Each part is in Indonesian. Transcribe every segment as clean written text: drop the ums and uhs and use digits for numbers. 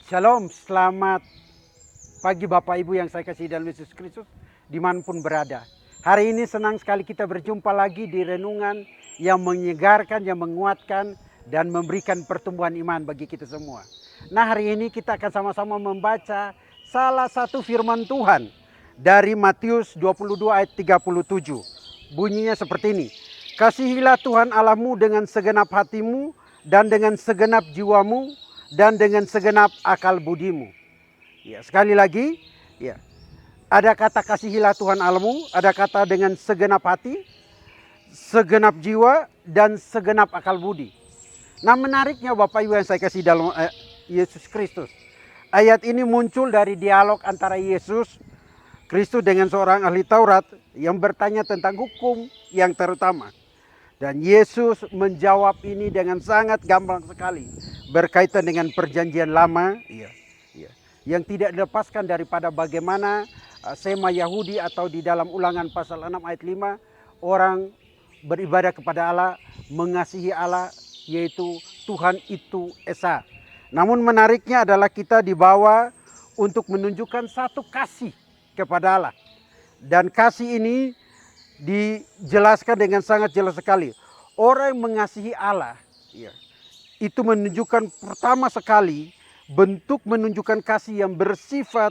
Shalom, selamat pagi Bapak Ibu yang saya kasih dalam Yesus Kristus dimanapun berada. Hari ini senang sekali kita berjumpa lagi di renungan yang menyegarkan, yang menguatkan dan memberikan pertumbuhan iman bagi kita semua. Nah, hari ini kita akan sama-sama membaca salah satu firman Tuhan dari Matius 22 ayat 37. Bunyinya seperti ini. Kasihilah Tuhan Allahmu dengan segenap hatimu dan dengan segenap jiwamu dan dengan segenap akal budimu. Ya, sekali lagi, ya. Ada kata kasihilah Tuhan Allahmu, ada kata dengan segenap hati, segenap jiwa dan segenap akal budi. Nah, menariknya Bapak Ibu yang saya kasih dalam Yesus Kristus. Ayat ini muncul dari dialog antara Yesus Kristus dengan seorang ahli Taurat yang bertanya tentang hukum yang terutama. Dan Yesus menjawab ini dengan sangat gampang sekali. Berkaitan dengan perjanjian lama. Yang tidak dilepaskan daripada bagaimana sema Yahudi atau di dalam Ulangan pasal 6 ayat 5. Orang beribadah kepada Allah, mengasihi Allah, yaitu Tuhan itu Esa. Namun menariknya adalah kita dibawa untuk menunjukkan satu kasih kepada Allah. Dan kasih ini dijelaskan dengan sangat jelas sekali. Orang yang mengasihi Allah, itu menunjukkan pertama sekali bentuk menunjukkan kasih yang bersifat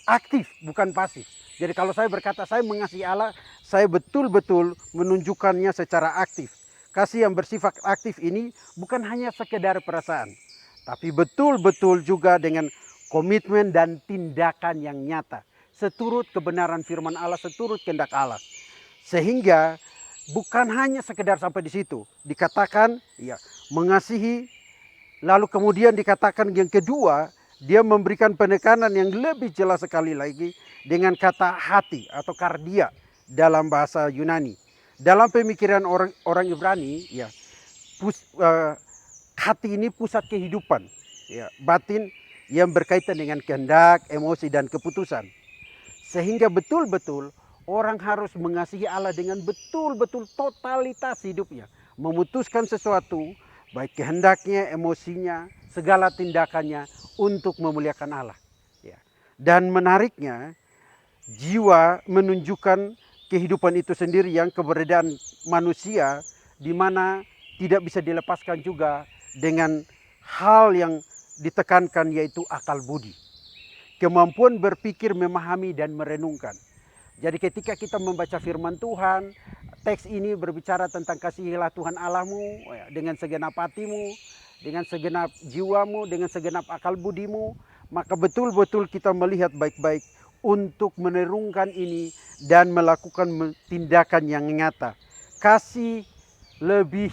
aktif, bukan pasif. Jadi kalau saya berkata saya mengasihi Allah, saya betul-betul menunjukkannya secara aktif. Kasih yang bersifat aktif ini bukan hanya sekedar perasaan, tapi betul-betul juga dengan komitmen dan tindakan yang nyata. Seturut kebenaran firman Allah, seturut kehendak Allah. Sehingga bukan hanya sekedar sampai di situ. Dikatakan mengasihi, lalu kemudian dikatakan yang kedua, dia memberikan penekanan yang lebih jelas sekali lagi dengan kata hati atau kardia dalam bahasa Yunani. Dalam pemikiran orang Ibrani, hati ini pusat kehidupan, batin yang berkaitan dengan kehendak, emosi dan keputusan. Sehingga betul-betul orang harus mengasihi Allah dengan betul-betul totalitas hidupnya. Memutuskan sesuatu, baik kehendaknya, emosinya, segala tindakannya untuk memuliakan Allah. Dan menariknya, jiwa menunjukkan kehidupan itu sendiri yang keberadaan manusia di mana tidak bisa dilepaskan juga dengan hal yang ditekankan yaitu akal budi. Kemampuan berpikir, memahami dan merenungkan. Jadi ketika kita membaca firman Tuhan, teks ini berbicara tentang kasihilah Tuhan Allahmu dengan segenap hatimu, dengan segenap jiwamu, dengan segenap akal budimu. Maka betul-betul kita melihat baik-baik untuk merenungkan ini dan melakukan tindakan yang nyata. Kasih lebih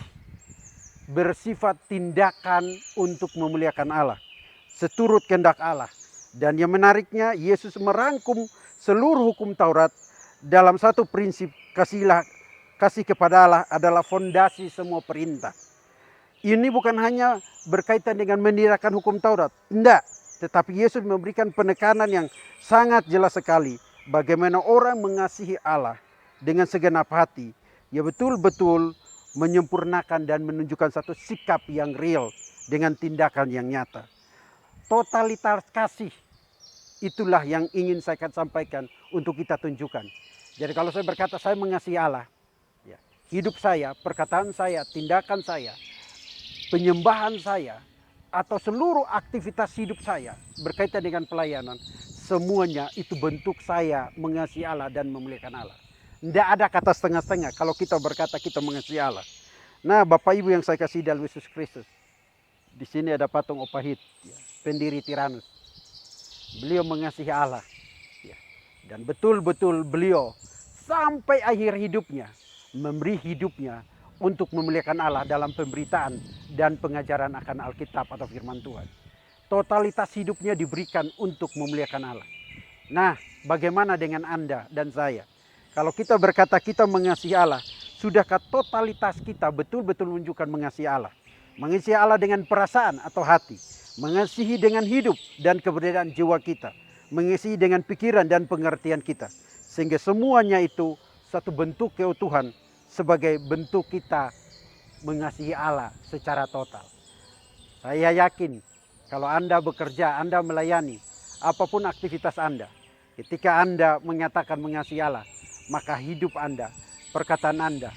bersifat tindakan untuk memuliakan Allah, seturut kehendak Allah. Dan yang menariknya, Yesus merangkum seluruh hukum Taurat dalam satu prinsip, kasih kepada Allah adalah fondasi semua perintah. Ini bukan hanya berkaitan dengan menirakan hukum Taurat, tidak. Tetapi Yesus memberikan penekanan yang sangat jelas sekali. Bagaimana orang mengasihi Allah dengan segenap hati, ya betul-betul menyempurnakan dan menunjukkan satu sikap yang real dengan tindakan yang nyata. Totalitas kasih, itulah yang ingin saya sampaikan untuk kita tunjukkan. Jadi kalau saya berkata saya mengasihi Allah, hidup saya, perkataan saya, tindakan saya, penyembahan saya, atau seluruh aktivitas hidup saya berkaitan dengan pelayanan, semuanya itu bentuk saya mengasihi Allah dan memuliakan Allah. Tidak ada kata setengah-setengah kalau kita berkata kita mengasihi Allah. Nah, Bapak Ibu yang saya kasih dalam Yesus Kristus, di sini ada patung Opahit, pendiri Tiranus. Beliau mengasihi Allah. Dan betul-betul beliau sampai akhir hidupnya memberi hidupnya untuk memuliakan Allah dalam pemberitaan dan pengajaran akan Alkitab atau firman Tuhan. Totalitas hidupnya diberikan untuk memuliakan Allah. Nah, bagaimana dengan Anda dan saya? Kalau kita berkata kita mengasihi Allah, sudahkah totalitas kita betul-betul menunjukkan mengasihi Allah? Mengasihi Allah dengan perasaan atau hati, mengasihi dengan hidup dan keberadaan jiwa kita, mengasihi dengan pikiran dan pengertian kita. Sehingga semuanya itu satu bentuk keutuhan sebagai bentuk kita mengasihi Allah secara total. Saya yakin Kalau Anda bekerja, Anda melayani, apapun aktivitas Anda, ketika Anda menyatakan mengasihi Allah, maka hidup Anda, perkataan Anda,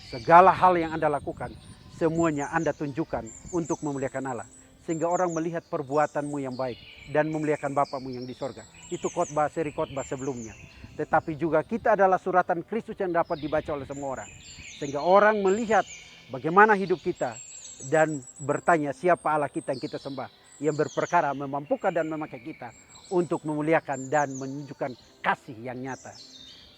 segala hal yang Anda lakukan, semuanya Anda tunjukkan untuk memuliakan Allah. Sehingga orang melihat perbuatanmu yang baik dan memuliakan Bapamu yang di sorga. Itu seri khotbah sebelumnya. Tetapi juga kita adalah suratan Kristus yang dapat dibaca oleh semua orang. Sehingga orang melihat bagaimana hidup kita dan bertanya siapa Allah kita yang kita sembah. Yang berperkara memampukan dan memakai kita untuk memuliakan dan menunjukkan kasih yang nyata.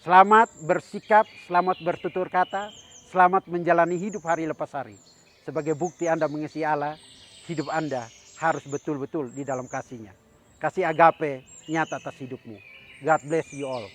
Selamat bersikap, selamat bertutur kata, selamat menjalani hidup hari lepas hari. Sebagai bukti Anda mengasihi Allah, hidup Anda harus betul-betul di dalam kasih-Nya. Kasih agape nyata atas hidupmu. God bless you all.